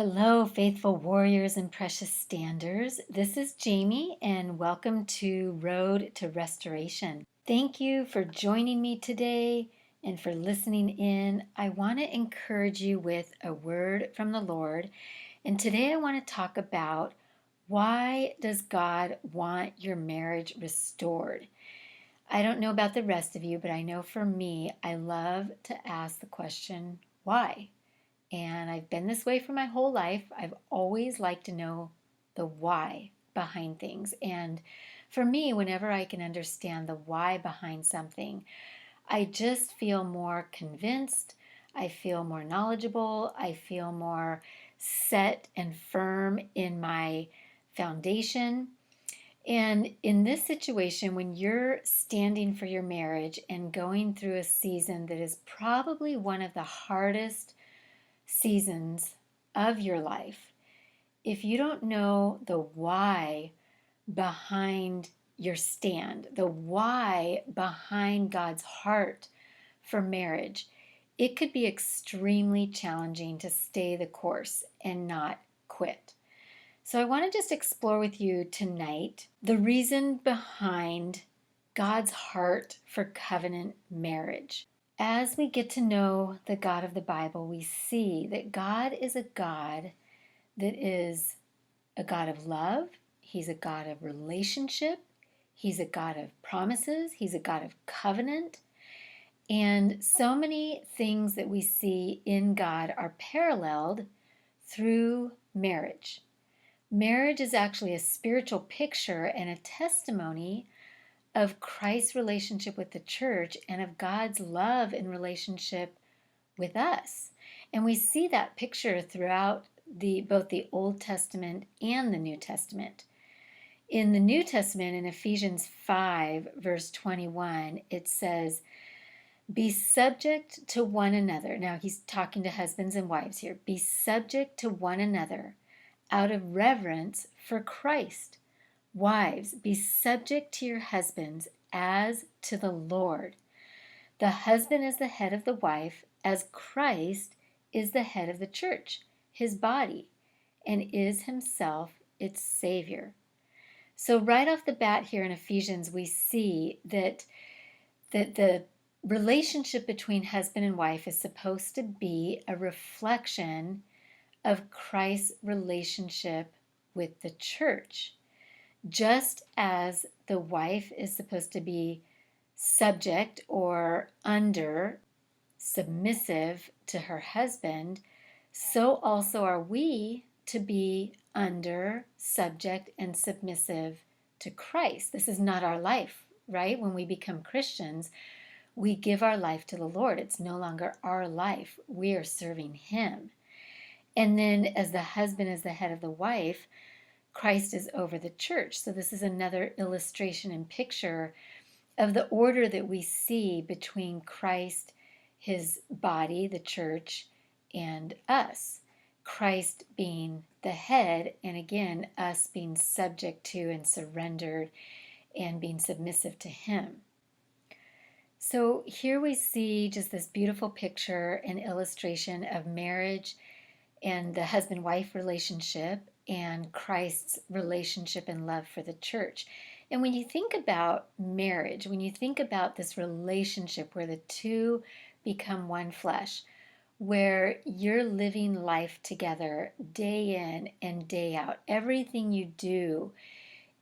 Hello, faithful warriors and precious standers. This is Jamie, and welcome to Road to Restoration. Thank you for joining me today and for listening in. I want to encourage you with a word from the Lord. And today I want to talk about why does God want your marriage restored? I don't know about the rest of you, but I know for me, I love to ask the question, why? And I've been this way for my whole life. I've always liked to know the why behind things. And for me, whenever I can understand the why behind something, I just feel more convinced. I feel more knowledgeable. I feel more set and firm in my foundation. And in this situation, when you're standing for your marriage and going through a season that is probably one of the hardest seasons of your life, if you don't know the why behind your stand, the why behind God's heart for marriage, it could be extremely challenging to stay the course and not quit. So I want to just explore with you tonight the reason behind God's heart for covenant marriage. As we get to know the God of the Bible, we see that God is a God that is a God of love. He's a God of relationship. He's a God of promises. He's a God of covenant. And so many things that we see in God are paralleled through marriage. Marriage is actually a spiritual picture and a testimony of Christ's relationship with the church and of God's love and relationship with us. And we see that picture throughout both the Old Testament and the New Testament. In the New Testament, in Ephesians 5, verse 21, it says, "Be subject to one another." Now he's talking to husbands and wives here. "Be subject to one another out of reverence for Christ. Wives, be subject to your husbands as to the Lord. The husband is the head of the wife, as Christ is the head of the church, his body, and is himself its Savior." So right off the bat here in Ephesians, we see that the relationship between husband and wife is supposed to be a reflection of Christ's relationship with the church. Just as the wife is supposed to be subject or under, submissive to her husband, so also are we to be under, subject, and submissive to Christ. This is not our life, right? When we become Christians, we give our life to the Lord. It's no longer our life. We are serving Him. And then, as the husband is the head of the wife, Christ is over the church. So, this is another illustration and picture of the order that we see between Christ, his body, the church, and us. Christ being the head, and again, us being subject to and surrendered and being submissive to him. So here we see just this beautiful picture and illustration of marriage and the husband-wife relationship and Christ's relationship and love for the church. And when you think about marriage, when you think about this relationship where the two become one flesh, where you're living life together day in and day out, everything you do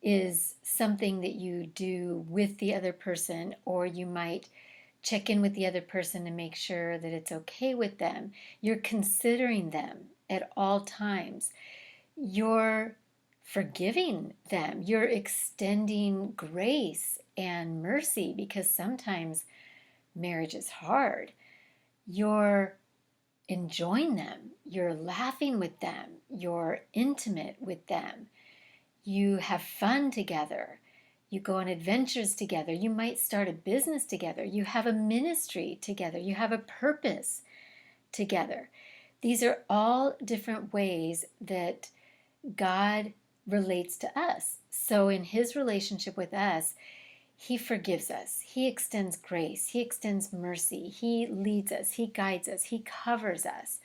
is something that you do with the other person, or you might check in with the other person to make sure that it's okay with them. You're considering them at all times. You're forgiving them. You're extending grace and mercy because sometimes marriage is hard. You're enjoying them. You're laughing with them. You're intimate with them. You have fun together. You go on adventures together. You might start a business together. You have a ministry together. You have a purpose together. These are all different ways that God relates to us. So in his relationship with us, he forgives us. He extends grace. He extends mercy. He leads us. He guides us. He covers us.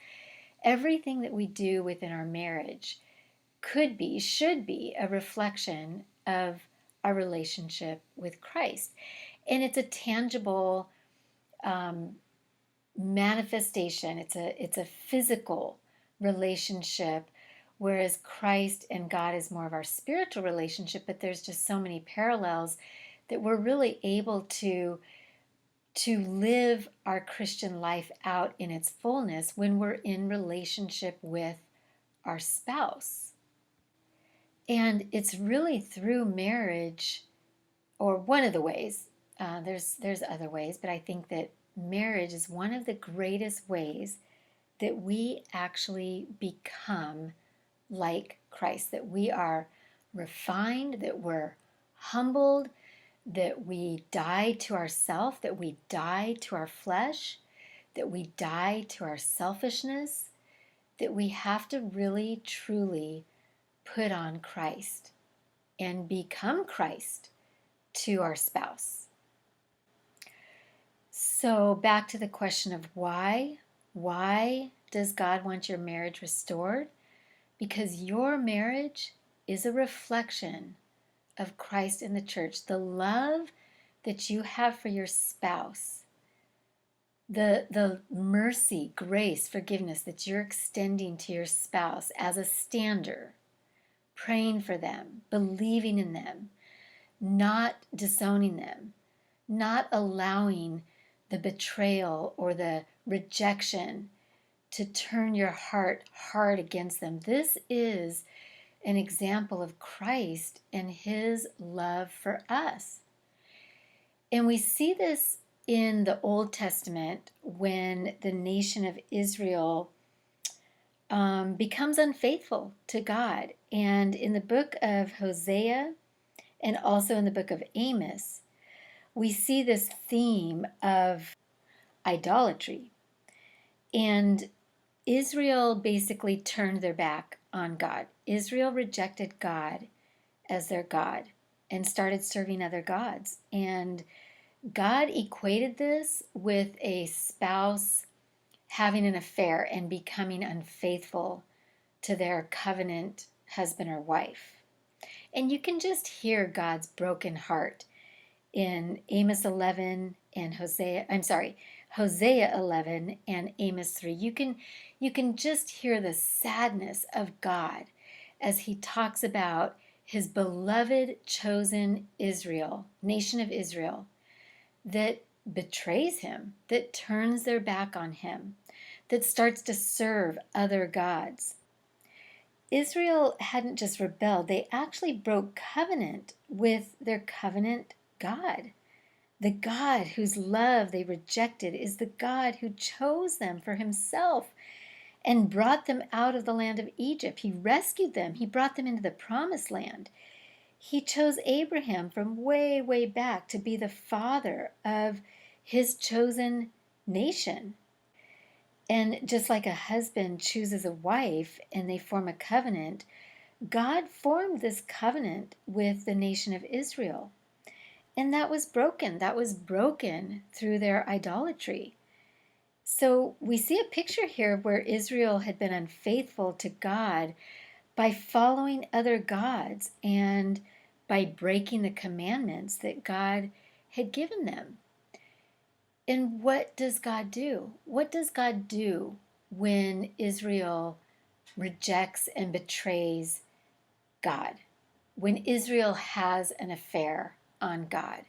everything that we do within our marriage could be, should be a reflection of our relationship with Christ. And it's a tangible manifestation. It's a physical relationship, whereas Christ and God is more of our spiritual relationship. But there's just so many parallels that we're really able to live our Christian life out in its fullness when we're in relationship with our spouse. And it's really through marriage, or one of the ways. There's other ways, but I think that marriage is one of the greatest ways that we actually become like Christ, that we are refined, that we're humbled, that we die to ourself, that we die to our flesh, that we die to our selfishness, that we have to really truly put on Christ and become Christ to our spouse. So back to the question of why. Why does God want your marriage restored? Because your marriage is a reflection of Christ in the church. The love that you have for your spouse, the mercy, grace, forgiveness that you're extending to your spouse as a stander, praying for them, believing in them, not disowning them, not allowing the betrayal or the rejection to turn your heart hard against them. This is an example of Christ and his love for us. And we see this in the Old Testament when the nation of Israel becomes unfaithful to God. And in the book of Hosea and also in the book of Amos, we see this theme of idolatry. And Israel basically turned their back on God. Israel rejected God as their God and started serving other gods. And God equated this with a spouse having an affair and becoming unfaithful to their covenant husband or wife. And you can just hear God's broken heart in Amos 11 and Hosea 11 and Amos 3. You can just hear the sadness of God as he talks about his beloved chosen Israel, nation of Israel, that betrays him, that turns their back on him, that starts to serve other gods. Israel hadn't just rebelled, they actually broke covenant with their covenant God. The God whose love they rejected is the God who chose them for himself and brought them out of the land of Egypt. He rescued them. He brought them into the promised land. He chose Abraham from way, way back to be the father of his chosen nation. And just like a husband chooses a wife and they form a covenant, God formed this covenant with the nation of Israel. And that was broken. That was broken through their idolatry. So we see a picture here where Israel had been unfaithful to God by following other gods and by breaking the commandments that God had given them. And what does God do? What does God do when Israel rejects and betrays God? When Israel has an affair on God,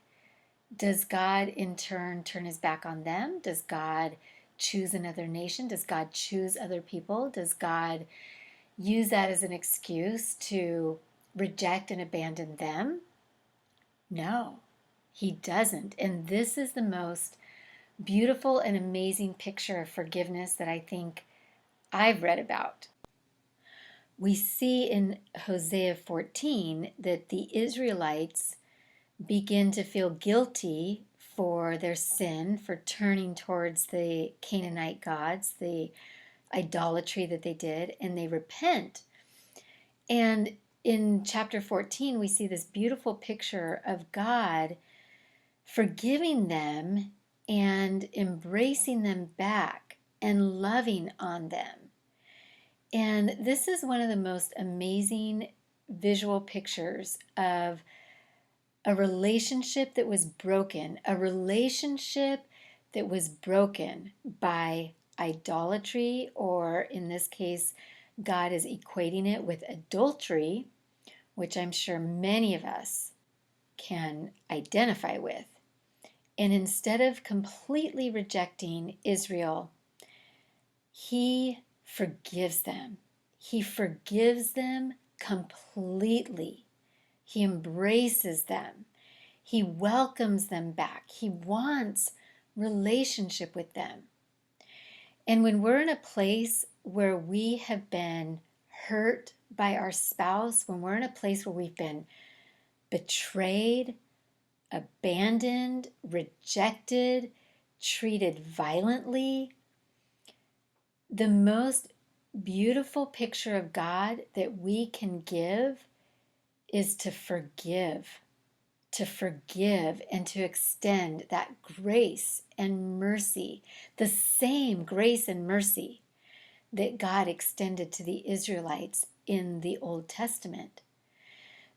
does God in turn his back on them? Does God choose another nation? Does God choose other people? Does God use that as an excuse to reject and abandon them? No, he doesn't. And this is the most beautiful and amazing picture of forgiveness that I think I've read about. We see in Hosea 14 that the Israelites begin to feel guilty for their sin, for turning towards the Canaanite gods, the idolatry that they did, and they repent. And in chapter 14, we see this beautiful picture of God forgiving them and embracing them back and loving on them. And this is one of the most amazing visual pictures of a relationship that was broken, a relationship that was broken by idolatry, or in this case, God is equating it with adultery, which I'm sure many of us can identify with. And instead of completely rejecting Israel, he forgives them. He forgives them completely. He embraces them. He welcomes them back. He wants relationship with them. And when we're in a place where we have been hurt by our spouse, when we're in a place where we've been betrayed, abandoned, rejected, treated violently, the most beautiful picture of God that we can give is to forgive and to extend that grace and mercy, the same grace and mercy that God extended to the Israelites in the Old Testament.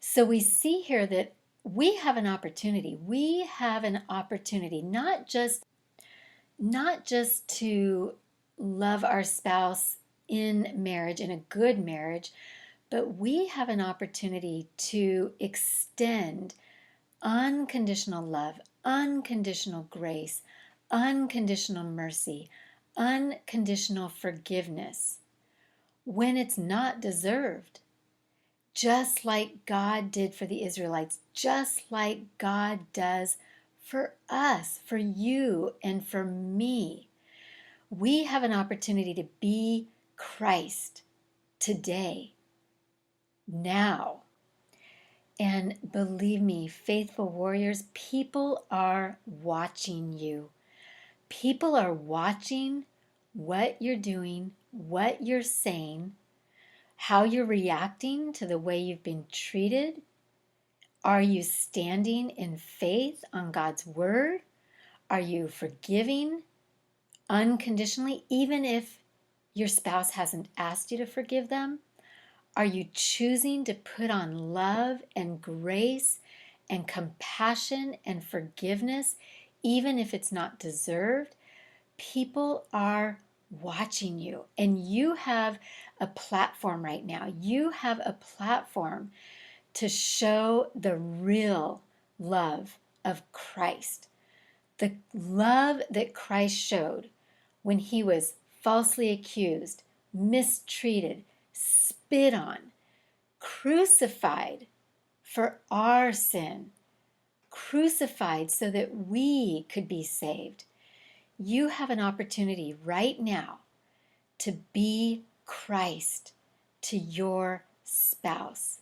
So we see here that we have an opportunity. We have an opportunity not just to love our spouse in marriage, in a good marriage, but we have an opportunity to extend unconditional love, unconditional grace, unconditional mercy, unconditional forgiveness when it's not deserved. Just like God did for the Israelites, just like God does for us, for you, and for me. We have an opportunity to be Christ today, now. And believe me, faithful warriors, people are watching you. People are watching what you're doing, what you're saying, how you're reacting to the way you've been treated. Are you standing in faith on God's word? Are you forgiving unconditionally, even if your spouse hasn't asked you to forgive them? Are you choosing to put on love and grace and compassion and forgiveness, even if it's not deserved? People are watching you, and you have a platform right now. You have a platform to show the real love of Christ. The love that Christ showed when he was falsely accused, mistreated, spit on, crucified for our sin, crucified so that we could be saved. You have an opportunity right now to be Christ to your spouse.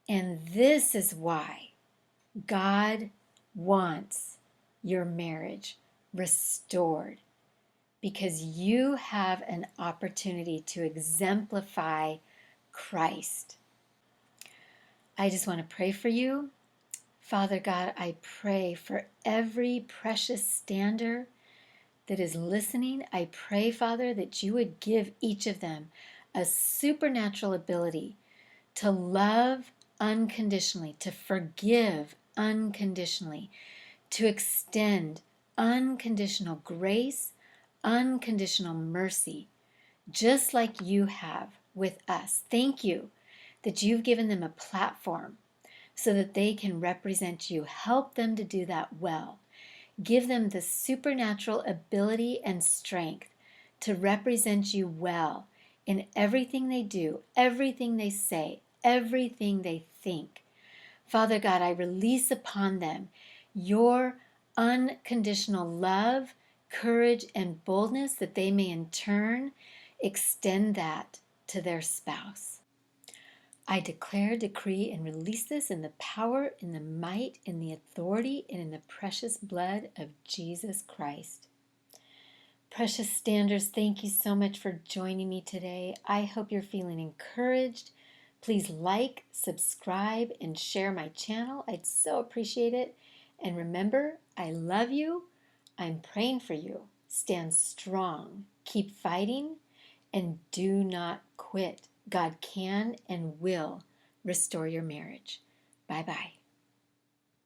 And this is why God wants your marriage restored, because you have an opportunity to exemplify Christ. I just want to pray for you. Father God, I pray for every precious stander that is listening. I pray, Father, that you would give each of them a supernatural ability to love unconditionally, to forgive unconditionally, to extend unconditional grace, unconditional mercy, just like you have with us. Thank you that you've given them a platform so that they can represent you. Help them to do that well. Give them the supernatural ability and strength to represent you well in everything they do, everything they say, everything they think. Father God, I release upon them your unconditional love, courage, and boldness that they may in turn extend that to their spouse. I declare, decree, and release this in the power, in the might, in the authority, and in the precious blood of Jesus Christ. Precious standers, thank you so much for joining me today. I hope you're feeling encouraged. Please like, subscribe, and share my channel. I'd so appreciate it. And remember, I love you. I'm praying for you. Stand strong. Keep fighting. and do not quit. God can and will restore your marriage. Bye bye.